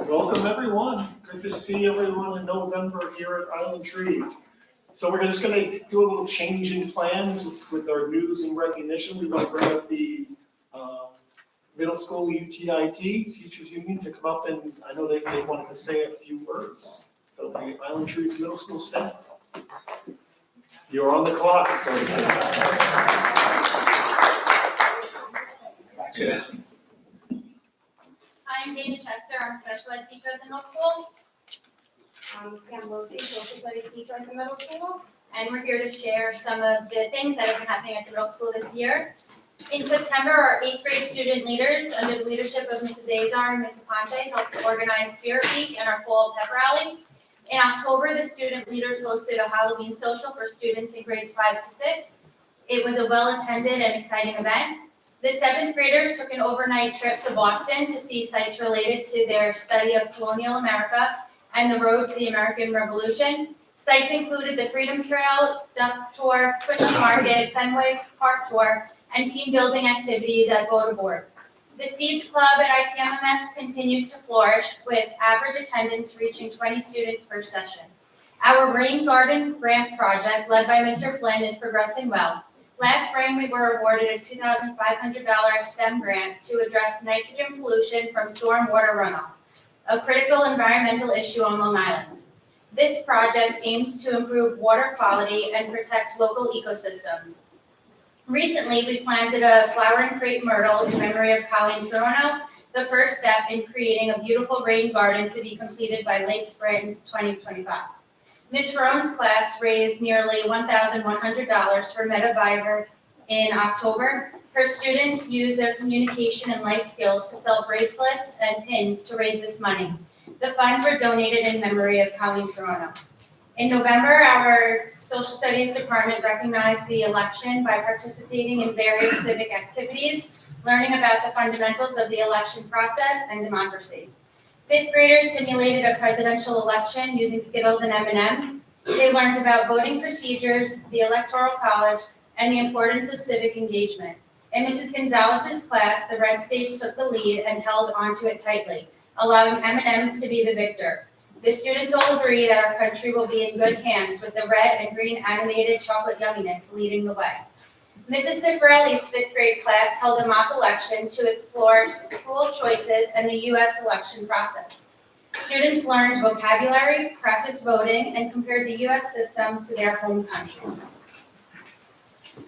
Welcome everyone. Good to see everyone in November here at Island Trees. So we're just going to do a little change in plans with our news and recognition. We're going to bring up the middle school UTIT Teachers Union to come up, and I know they wanted to say a few words. So the Island Trees Middle School staff, you're on the clock, so to say. Yeah. I'm Dana Chester. I'm a special ed teacher at the middle school. I'm Pam Losey, social studies teacher at the middle school. And we're here to share some of the things that have been happening at the middle school this year. In September, our 8th grade student leaders, under the leadership of Mrs. Azar and Ms. Ponte, helped to organize Spirit Week and our fall pep rally. In October, the student leaders hosted a Halloween social for students in grades 5 to 6. It was a well-attended and exciting event. The 7th graders took an overnight trip to Boston to see sites related to their study of colonial America and the road to the American Revolution. Sites included the Freedom Trail, Duck Tour, Quincy Market, Fenway Park Tour, and team building activities at Boat Aboard. The Seeds Club at ITMMS continues to flourish, with average attendance reaching 20 students per session. Our Rain Garden Grant project, led by Mr. Flynn, is progressing well. Last spring, we were awarded a $2,500 STEM grant to address nitrogen pollution from stormwater runoff, a critical environmental issue on Long Island. This project aims to improve water quality and protect local ecosystems. Recently, we planted a flower and crepe myrtle in memory of Colleen Truano, the first step in creating a beautiful rain garden to be completed by late spring 2025. Ms. Ferrone's class raised nearly $1,100 for MetaViber in October. Her students used their communication and life skills to sell bracelets and pins to raise this money. The funds were donated in memory of Colleen Truano. In November, our social studies department recognized the election by participating in various civic activities, learning about the fundamentals of the election process and democracy. 5th graders simulated a presidential election using Skittles and M&Ms. They learned about voting procedures, the Electoral College, and the importance of civic engagement. In Mrs. Gonzalez's class, the red states took the lead and held onto it tightly, allowing M&Ms to be the victor. The students all agree that our country will be in good hands with the red and green animated chocolate yumminess leading the way. Mrs. Cifarelli's 5th grade class held a mock election to explore school choices and the U.S. election process. Students learned vocabulary, practiced voting, and compared the U.S. system to their home countries.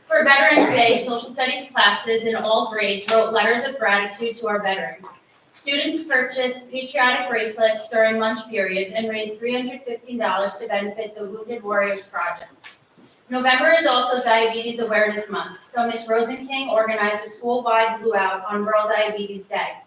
For Veterans Day, social studies classes in all grades wrote letters of gratitude to our veterans. Students purchased patriotic bracelets during lunch periods and raised $315 to benefit the Wounded Warriors Project. November is also Diabetes Awareness Month, so Ms. Rosenking organized a school-wide luau on World Diabetes Day.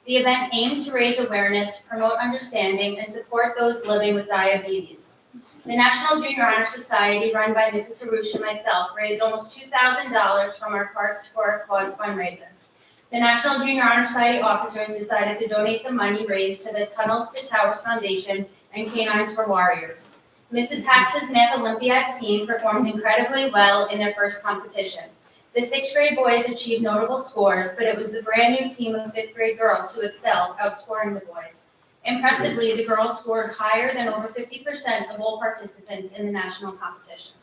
The event aimed to raise awareness, promote understanding, and support those living with diabetes. The National Junior Honor Society, run by Mrs. Harush and myself, raised almost $2,000 from our Carts for a Cause fundraiser. The National Junior Honor Society officers decided to donate the money raised to the Tunnels to Towers Foundation and Canines for Warriors. Mrs. Hax's Math Olympiad team performed incredibly well in their first competition. The 6th grade boys achieved notable scores, but it was the brand new team of 5th grade girls who excelled, outscoring the boys. Impressively, the girls scored higher than over 50% of all participants in the national competition.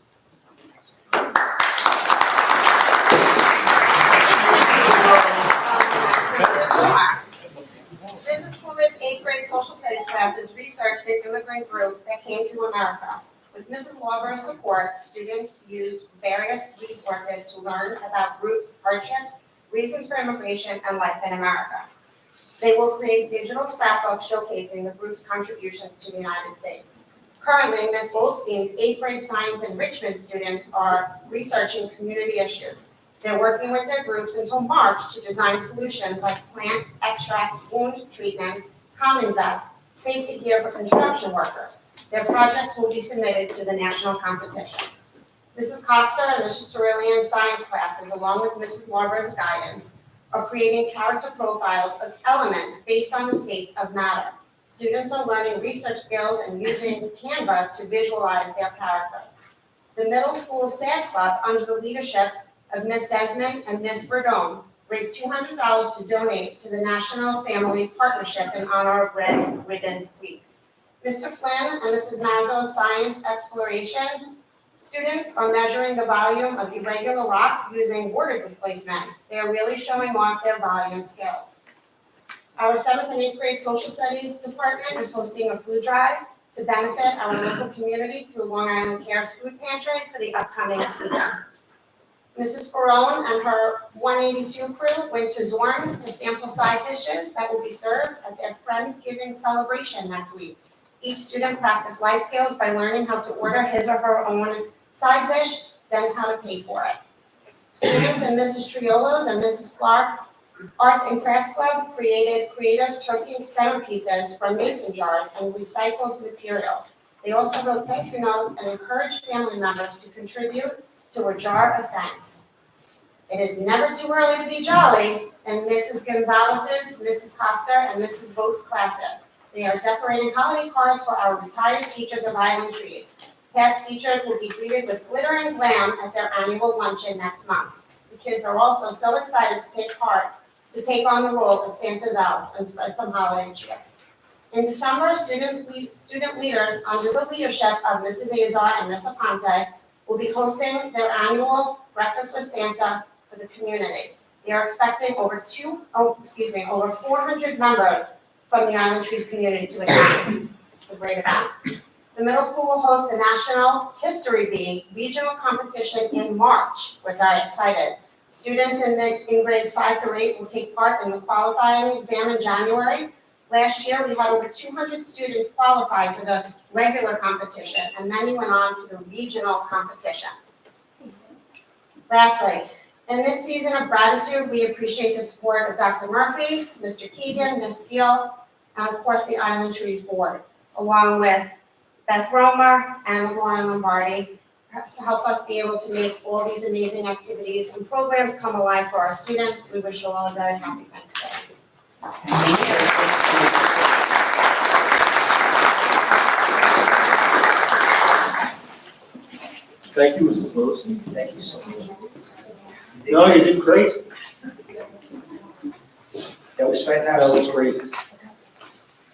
This is Pullman's 8th grade grade social studies classes researched an immigrant group that came to America. With Mrs. Lawber's support, students used various resources to learn about groups' hardships, reasons for immigration, and life in America. They will create digital scrapbooks showcasing the group's contributions to the United States. Currently, Ms. Goldstein's 8th grade science enrichment students are researching community issues. They're working with their groups until March to design solutions like plant extract wound treatments, common vests, safety gear for construction workers. Their projects will be submitted to the national competition. Mrs. Costa and Mrs. Cerulean's science classes, along with Mrs. Larber's guidance, are creating character profiles of elements based on the states of matter. Students are learning research skills and using Canva to visualize their characters. The middle school SAD Club, under the leadership of Ms. Desmond and Ms. Verdone, raised $200 to donate to the National Family Partnership in honor of Red Ribbon Week. Mr. Flynn and Mrs. Mazzo's science exploration students are measuring the volume of irregular rocks using water displacement. They are really showing off their volume skills. Our 7th and 8th grade social studies department is hosting a food drive to benefit our local community through Long Island Cares Food Pantry for the upcoming season. Mrs. Ferrone and her 182 crew went to Zorn's to sample side dishes that will be served at their Friendsgiving celebration next week. Each student practiced life skills by learning how to order his or her own side dish, then how to pay for it. Students in Mrs. Triolo's and Mrs. Clark's Arts and Crafts Club created creative turkey centerpieces from mason jars and recycled materials. They also wrote thank you notes and encouraged family members to contribute to a jar of thanks. It is never too early to be jolly in Mrs. Gonzalez's, Mrs. Costa, and Mrs. Boat's classes. They are decorating holiday cards for our retired teachers of Island Trees. Past teachers will be greeted with glitter and glam at their annual luncheon next month. The kids are also so excited to take on the role of Santa's elves and spread some holiday cheer. In December, student leaders under the leadership of Mrs. Azar and Ms. Aponte will be hosting their annual Breakfast with Santa for the community. They are expecting over 400 members from the Island Trees community to attend. It's a great event. The middle school will host the National History Week regional competition in March. We're very excited. Students in grades 5 through 8 will take part in the qualifying exam in January. Last year, we had over 200 students qualify for the regular competition, and many went on to the regional competition. Lastly, in this season of gratitude, we appreciate the support of Dr. Murphy, Mr. Keegan, Ms. Steele, and of course the Island Trees Board, along with Beth Romer and Lauren Lombardi, to help us be able to make all these amazing activities and programs come alive for our students. We wish you all a very happy Thanksgiving. Thank you, Mrs. Lewis. Thank you so much. No, you did great. That was fantastic. That was great.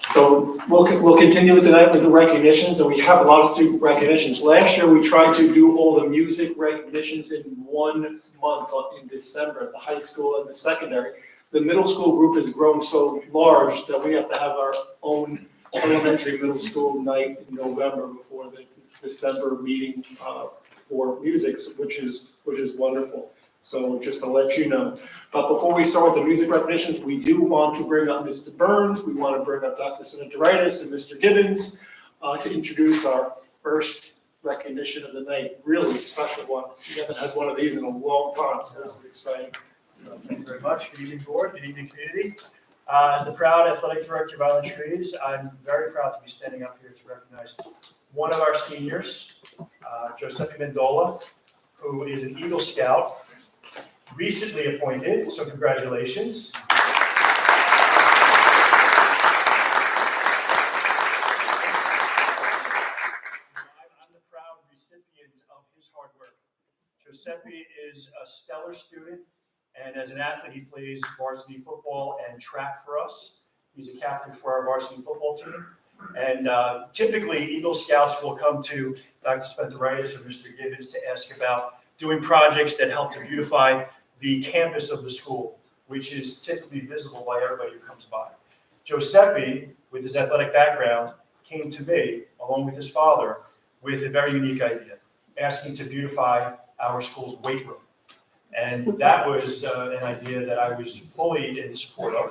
So we'll continue with the night with the recognitions, and we have a lot of student recognitions. Last year, we tried to do all the music recognitions in 1 month in December at the high school and the secondary. The middle school group has grown so large that we have to have our own elementary middle school night in November before the December meeting for music, which is wonderful. So just to let you know. But before we start with the music recognitions, we do want to bring up Mr. Burns. We want to bring up Dr. Sinataritis and Mr. Gibbons to introduce our first recognition of the night. Really special one. We haven't had one of these in a long time, so this is exciting. Thank you very much. Good evening, board. Good evening, community. As the proud athletic director of Island Trees, I'm very proud to be standing up here to recognize one of our seniors, Giuseppe Mendola, who is an Eagle Scout, recently appointed, so congratulations. I'm the proud recipient of his hard work. Giuseppe is a stellar student, and as an athlete, he plays varsity football and track for us. He's a captain for our varsity football team. And typically, Eagle Scouts will come to Dr. Spentaritis or Mr. Gibbons to ask about doing projects that help to beautify the campus of the school, which is typically visible by everybody who comes by. Giuseppe, with his athletic background, came to me, along with his father, with a very unique idea, asking to beautify our school's weight room. And that was an idea that I was fully in support of.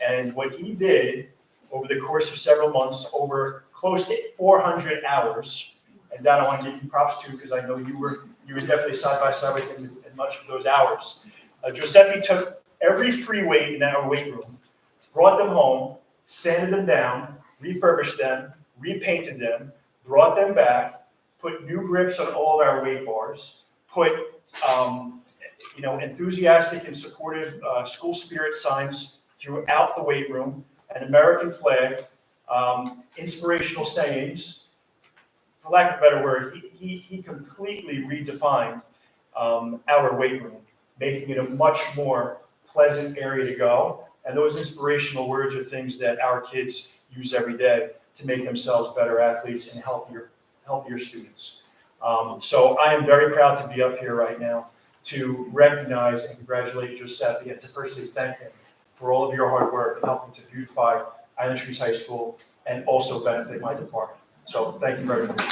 And what he did over the course of several months, over close to 400 hours, and that I want to give you props to because I know you were definitely side by side with him in much of those hours. Giuseppe took every free weight in our weight room, brought them home, sanded them down, refurbished them, repainted them, brought them back, put new grips on all of our weight bars, put enthusiastic and supportive school spirit signs throughout the weight room, an American flag, inspirational sayings. For lack of a better word, he completely redefined our weight room, making it a much more pleasant area to go. And those inspirational words are things that our kids use every day to make themselves better athletes and healthier students. So I am very proud to be up here right now to recognize and congratulate Giuseppe and to personally thank him for all of your hard work in helping to beautify Island Trees High School and also benefit my department. So thank you very much.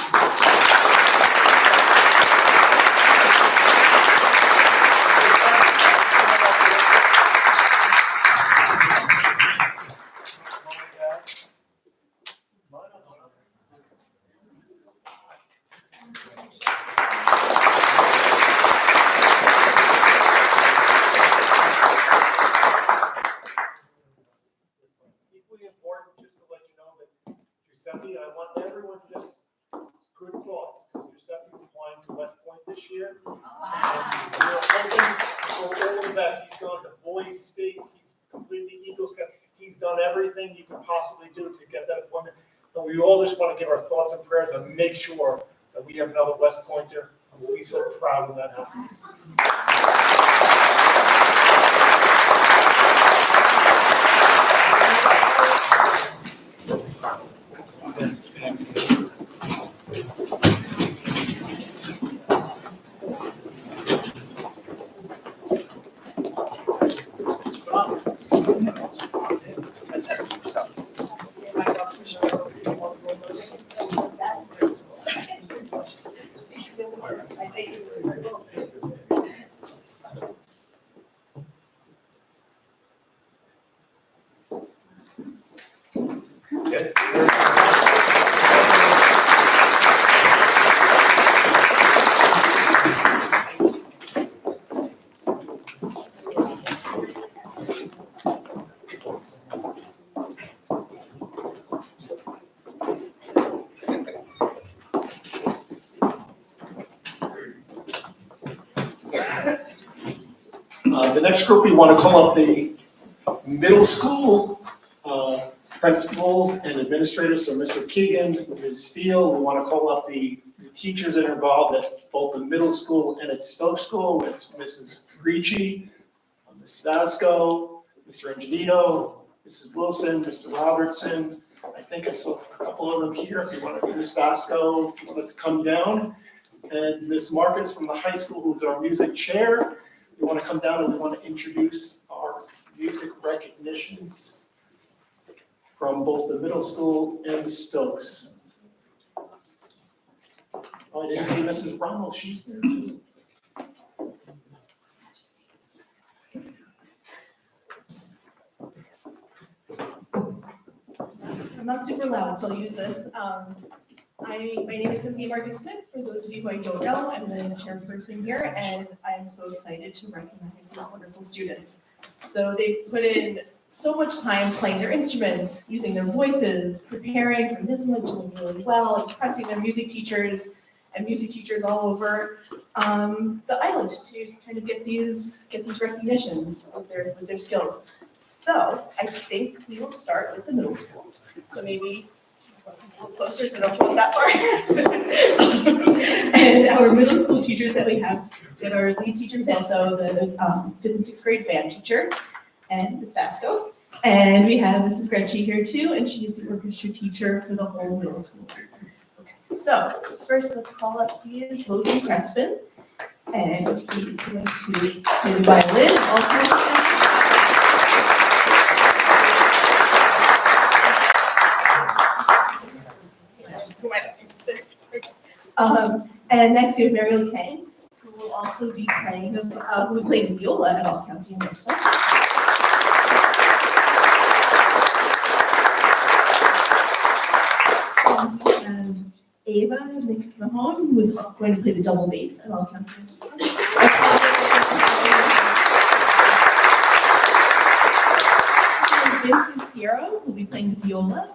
Equally important, just to let you know that Giuseppe, I want everyone to just good thoughts, because Giuseppe's applying to West Point this year. And we're hoping for all the best. He's gone to BOE State, he's completely Eagle Scout. He's done everything you can possibly do to get that appointment. And we all just want to give our thoughts and prayers and make sure that we have another West Pointer. And we'll be so proud when that happens. Good. The next group, we want to call up the middle school principals and administrators. So Mr. Keegan, Ms. Steele, we want to call up the teachers that are involved at both the middle school and at Stoke School, with Mrs. Ricci, Ms. Vasco, Mr. Angelito, Mrs. Wilson, Mr. Robertson. I think I saw a couple of them here. If you want to, Ms. Vasco, if you want to come down. And Ms. Marcus from the high school, who's our music chair. We want to come down and we want to introduce our music recognitions from both the middle school and Stokes. Oh, I didn't see Mrs. Rommel, she's there too. I'm not super loud, so I'll use this. My name is Cynthia Marcus Smith. For those of you who I don't know, I'm the chairperson here, and I'm so excited to recognize these wonderful students. So they've put in so much time playing their instruments, using their voices, preparing for NISMA, doing really well, impressing their music teachers and music teachers all over the island to kind of get these recognitions with their skills. So I think we will start with the middle school. So maybe a little closer so don't go that far. And our middle school teachers that we have, that are lead teachers, also the 5th and 6th grade band teacher, and Ms. Vasco. And we have Mrs. Gretchen here too, and she is the orchestra teacher for the whole middle school. Okay, so first let's call up Logan Crespin, and he's going to play the violin, also. And next we have Mariel Kang, who will also be playing who will play the viola at All County Enlistment. And we have Ava McMahon, who is going to play the double bass at All County Enlistment. Vincent Piero will be playing the viola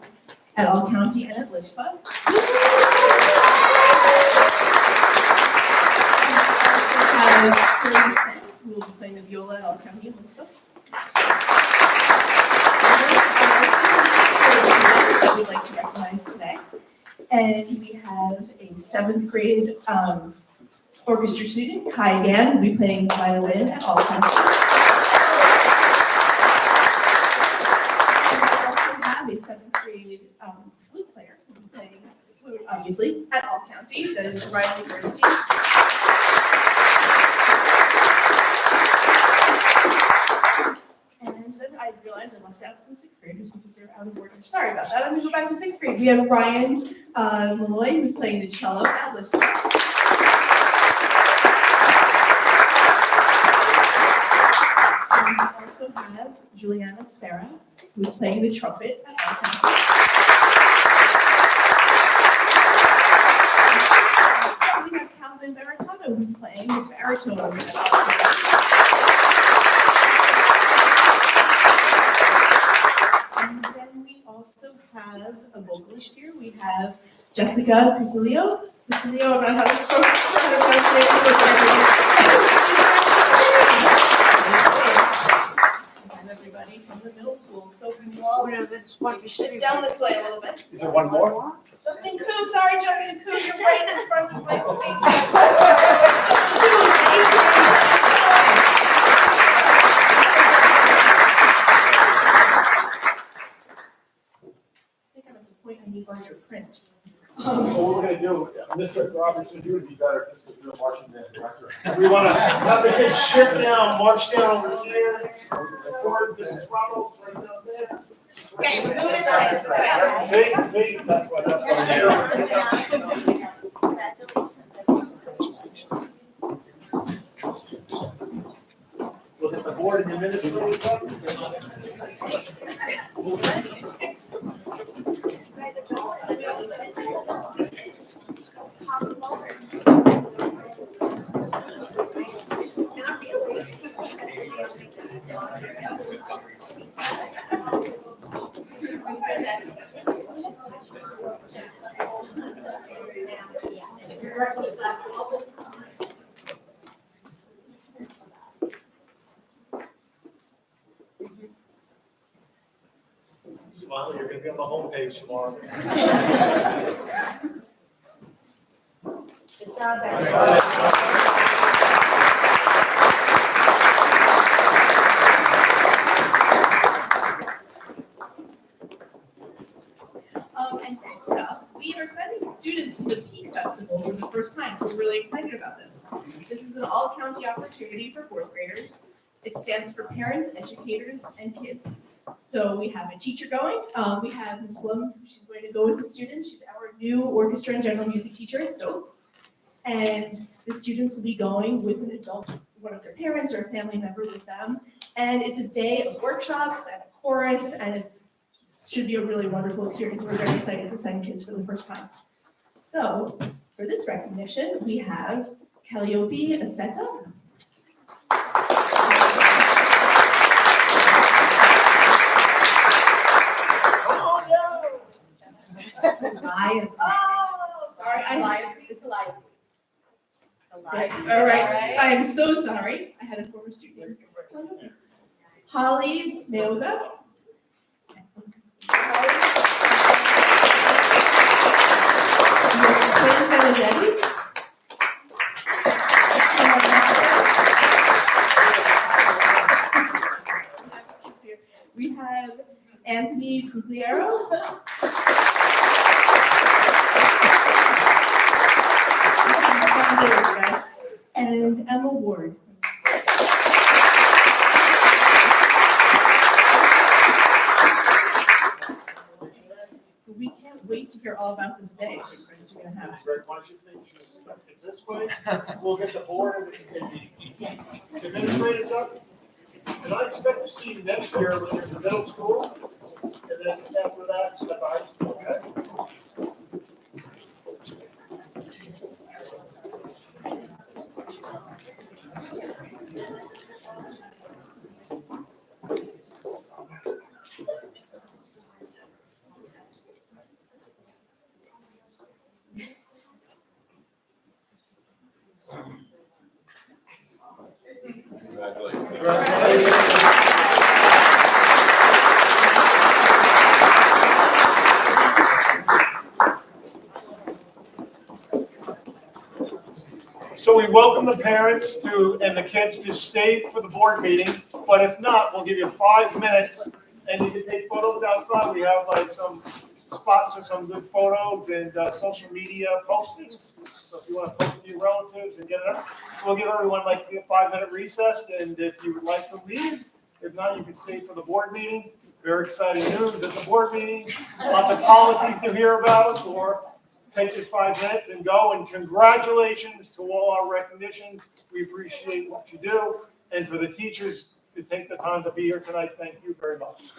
at All County and at LISPA. Who will be playing the viola at All County and LISPA. That we'd like to recognize today. And we have a 7th grade orchestra student, Kai Gan, who will be playing violin at All County. A 7th grade flute player who will be playing flute, obviously, at All County. That is Riley Bernstein. And then I realized I left out some 6th graders because they're out of order. Sorry about that. I'm going to go back to 6th grade. We have Ryan Malloy, who's playing the cello at LISPA. And we also have Juliana Sparrow, who's playing the trumpet at All County. We have Calvin Barricano, who's playing the baritone at All County. And then we also have a vocalist here. We have Jessica Pisilio. Pisilio, I'm not so everybody from the middle school. So we all sit down this way a little bit. Is there one more? Justin Koo, sorry, Justin Koo, you're right in front of my face. Justin Koo is an 8th grade. I think I'm at the point I need larger print. So what we're gonna do, Mr. Robertson, you would be better if this was your marching band director. We wanna have the kids shift down, march down over here, forward, Mrs. Ronalds, right down there. Okay, so move this way. See, that's what. Look at the board in the minutes. Smile, you're gonna be on the homepage tomorrow. Good job, everybody. And next up, we are sending students to the Peak Festival for the first time, so we're really excited about this. This is an all-county opportunity for 4th graders. It stands for parents, educators, and kids. So we have a teacher going. We have Ms. Blum, she's going to go with the students. She's our new orchestra and general music teacher at Stokes. And the students will be going with an adult, one of their parents or a family member with them. And it's a day of workshops and a chorus, and it should be a really wonderful experience. We're very excited to send kids for the first time. So for this recognition, we have Calliope Aceta. Ryan. Oh, sorry. It's alive. Okay, all right. I am so sorry. I had a former student. Holly Meoga. Quinn Benedetti. We have Anthony Cugliero. And Emma Ward. We can't wait wait to hear all about this day that you guys are gonna have. Greg, why don't you think it's this way? We'll get the board and the administrators up. And I expect to see you next year when you're in the middle school. And then after that, at the high school, okay? So we welcome the parents and the kids to stay for the board meeting, but if not, we'll give you 5 minutes and you can take photos outside. We have like some spots for some good photos and social media postings. So if you want to post to your relatives and get it up, so we'll give everyone like a 5-minute recess, and if you would like to leave, if not, you can stay for the board meeting. Very exciting news at the board meeting, lots of policies to hear about, or take this 5 minutes and go, and congratulations to all our recognitions. We appreciate what you do. And for the teachers to take the time to be here tonight, thank you very much.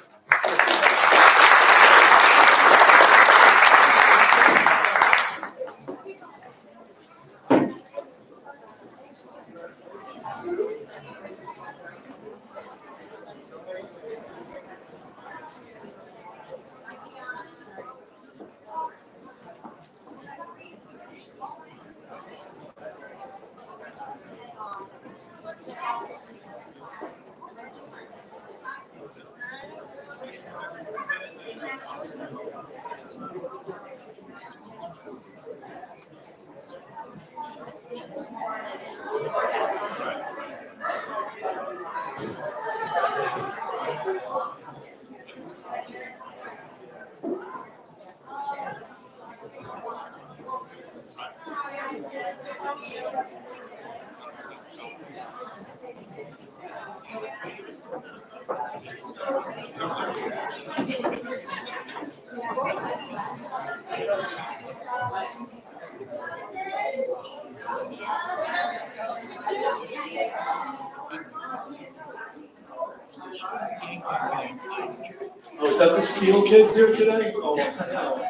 Oh, is that the Steel kids here today? Oh, no.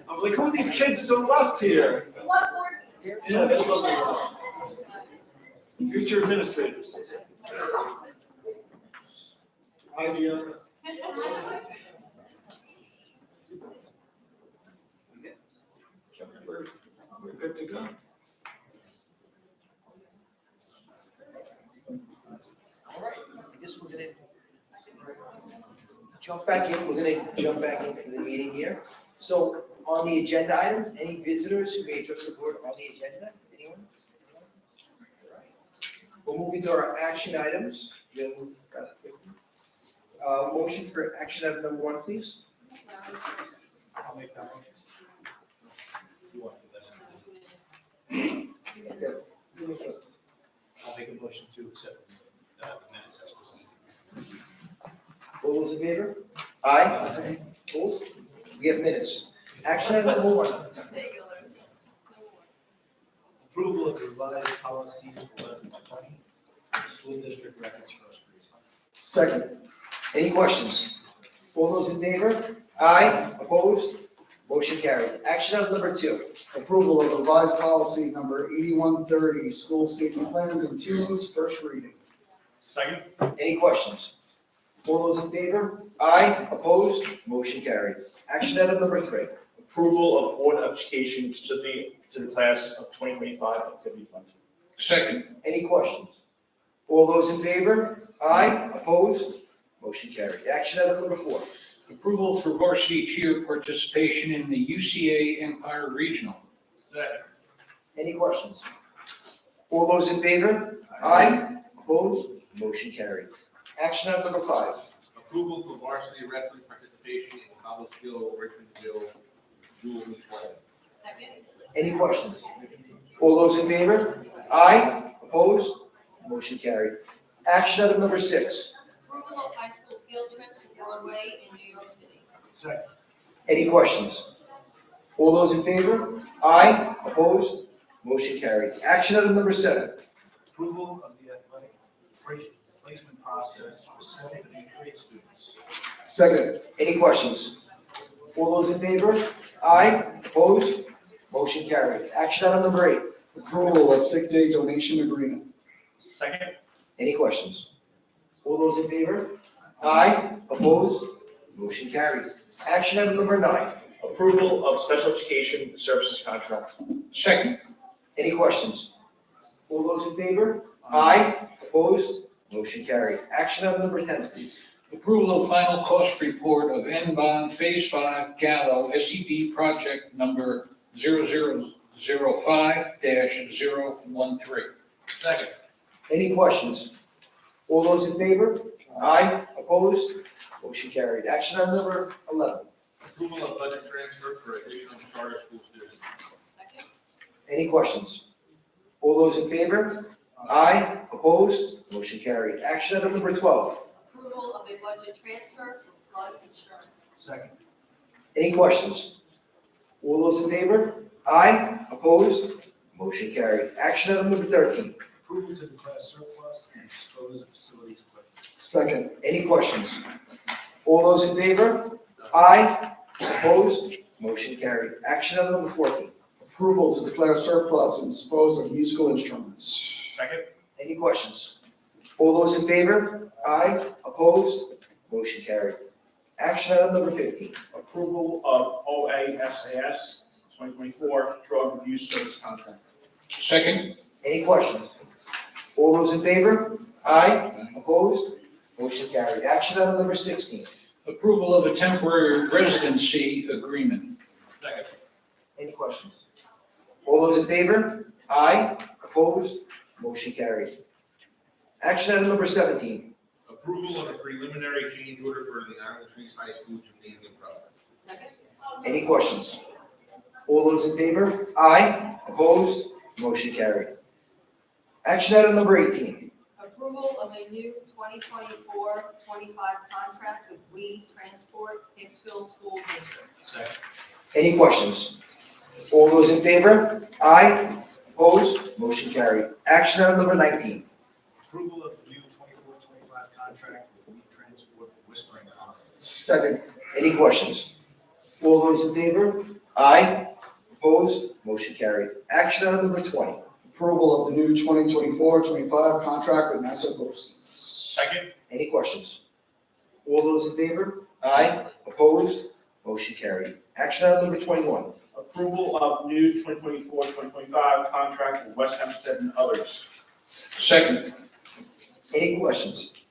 I was like, who are these kids still left here? Yeah, they love it. Future administrators. Hi, Gianna. We're good to go. All right, I guess we're gonna jump back in, jump back into the meeting here. So on the agenda item, any visitors who may address the board on the agenda? Anyone? All right. We'll move into our action items. We'll move rather quickly. Motion for action item number 1, please. I'll make that motion. I'll make a motion to accept the minutes as presented. All those in favor? Aye. Opposed? We have minutes. Action item number 1. Approval of revised policy 1120, school district records first reading. Second. Any questions? All those in favor? Aye. Opposed? Motion carried. Action item number 2. Approval of revised policy number 8130, school safety plans and teams, first reading. Second? Any questions? All those in favor? Aye. Opposed? Motion carried. Action item number 3. Approval of Board of Education specifically to the class of 2025 activity fund. Second. Any questions? All those in favor? Aye. Opposed? Motion carried. Action item number 4. Approval for varsity cheer participation in the UCA Empire Regional. Second. Any questions? All those in favor? Aye. Opposed? Motion carried. Action item number 5. Approval for varsity wrestling participation in Cobblestone, Richardsville, dual meet wedding. Any questions? All those in favor? Aye. Opposed? Motion carried. Action item number 6. Approval of high school field trip to Broadway in New York City. Second. Any questions? All those in favor? Aye. Opposed? Motion carried. Action item number 7. Approval of the athletic placement process for 7th and 8th grade students. Second. Any questions? All those in favor? Aye. Opposed? Motion carried. Action item number 8. Approval of sick day donation agreement. Second. Any questions? All those in favor? Aye. Opposed? Motion carried. Action item number 9. Approval of special education services contract. Second. Any questions? All those in favor? Aye. Opposed? Motion carried. Action item number 10, please. Approval of final cost report of N-Bond Phase 5 Gallo SED project number 0005-013. Second. Any questions? All those in favor? Aye. Opposed? Motion carried. Action item number 11. Approval of budget transfer for additional charter school students. Any questions? All those in favor? Aye. Opposed? Motion carried. Action item number 12. Approval of a budget transfer for flood insurance. Second. Any questions? All those in favor? Aye. Opposed? Motion carried. Action item number 13. Approval to declare surplus and dispose of facilities equipment. Second. Any questions? All those in favor? Aye. Opposed? Motion carried. Action item number 14. Approval to declare surplus and dispose of musical instruments. Second. Any questions? All those in favor? Aye. Opposed? Motion carried. Action item number 15. Approval of OASAS 2024 drug abuse service contract. Second. Any questions? All those in favor? Aye. Opposed? Motion carried. Action item number 16. Approval of a temporary residency agreement. Second. Any questions? All those in favor? Aye. Opposed? Motion carried. Action item number 17. Approval of a preliminary change order for the Island Trees High School gymnasium project. Second. Any questions? All those in favor? Aye. Opposed? Motion carried. Action item number 18. Approval of a new 2024-25 contract with BOE Transport Hicksville School District. Second. Any questions? All those in favor? Aye. Opposed? Motion carried. Action item number 19. Approval of the new 24-25 contract with BOE Transport Whispering Pines. Second. Any questions? All those in favor? Aye. Opposed? Motion carried. Action item number 20. Approval of the new 2024-25 contract with Nassau Coast. Second. Any questions? All those in favor? Aye. Opposed? Motion carried. Action item number 21. Approval of new 2024-2025 contract with West Hempstead and others. Second. Any questions?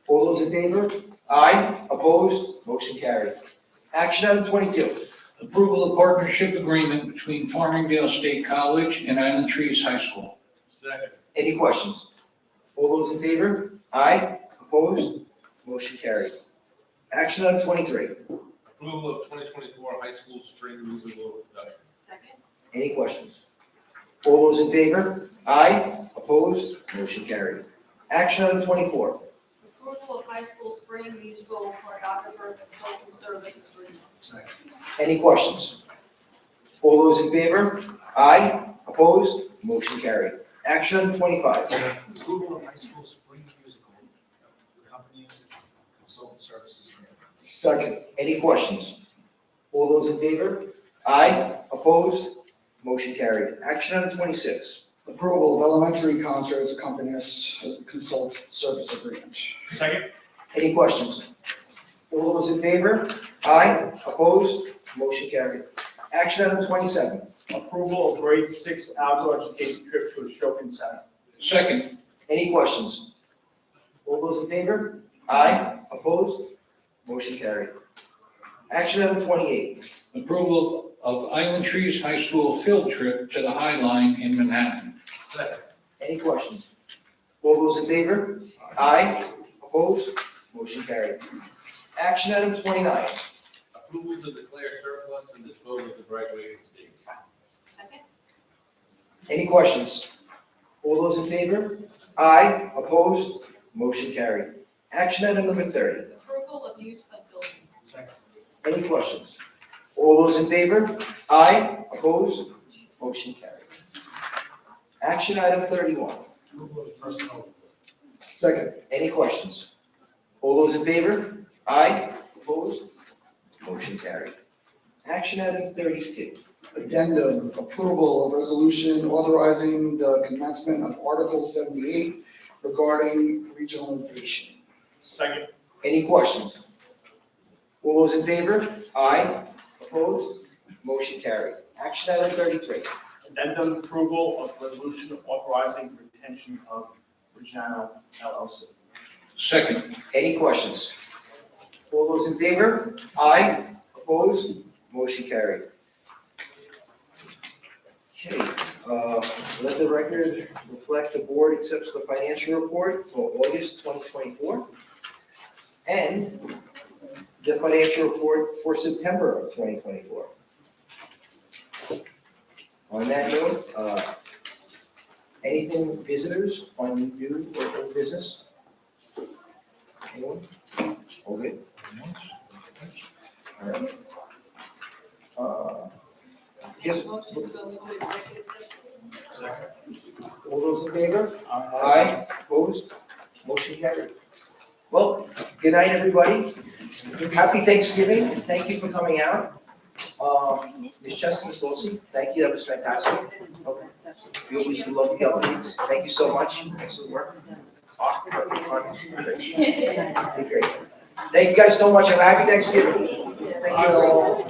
All those in favor? Aye. Opposed? Motion carried. Action item 22. Approval of partnership agreement between Farmingdale State College and Island Trees High School. Second. Any questions? All those in favor? Aye. Opposed? Motion carried. Action item 23. Approval of 2024 high school string musical production. Second. Any questions? All those in favor? Aye. Opposed? Motion carried. Action item 24. Approval of high school spring musical choreographer consultant service agreement. Second. Any questions? All those in favor? Aye. Opposed? Motion carried. Action item 25. Approval of high school spring musical companies consultant services agreement. Second. Any questions? All those in favor? Aye. Opposed? Motion carried. Action item 26. Approval of elementary concerts accompanist consult service agreement. Second. Any questions? All those in favor? Aye. Opposed? Motion carried. Action item 27. Approval of grade 6 outdoor education trip to Ashokan Center. Second. Any questions? All those in favor? Aye. Opposed? Motion carried. Action item 28. Approval of Island Trees High School field trip to the High Line in Manhattan. Second. Any questions? All those in favor? Aye. Opposed? Motion carried. Action item 29. Approval to declare surplus and dispose of the graduating stage. Second. Any questions? All those in favor? Aye. Opposed? Motion carried. Action item number 30. Approval of use of building. Second. Any questions? All those in favor? Aye. Opposed? Motion carried. Action item 31. Approval of personnel. Second. Any questions? All those in favor? Aye. Opposed? Motion carried. Action item 32. Addendum, approval of resolution authorizing the commencement of Article 78 regarding regionalization. Second. Any questions? All those in favor? Aye. Opposed? Motion carried. Action item 33. Addendum approval of resolution authorizing retention of Reggiano LLC. Second. Any questions? All those in favor? Aye. Opposed? Motion carried. Okay, let the record reflect the board accepts the financial report for August 2024 and the financial report for September of 2024. On that note, anything visitors on new or old business? Anyone? All good? All right. Yes. Motion to go into executive session. All those in favor? Aye. Opposed? Motion carried. Well, good night, everybody. Happy Thanksgiving. Thank you for coming out. Ms. Chesky, Ms. Wilson, thank you. That was fantastic. Okay. We always love the updates. Thank you so much. Excellent work. Great. Thank you guys so much. Have a happy Thanksgiving. Thank you all.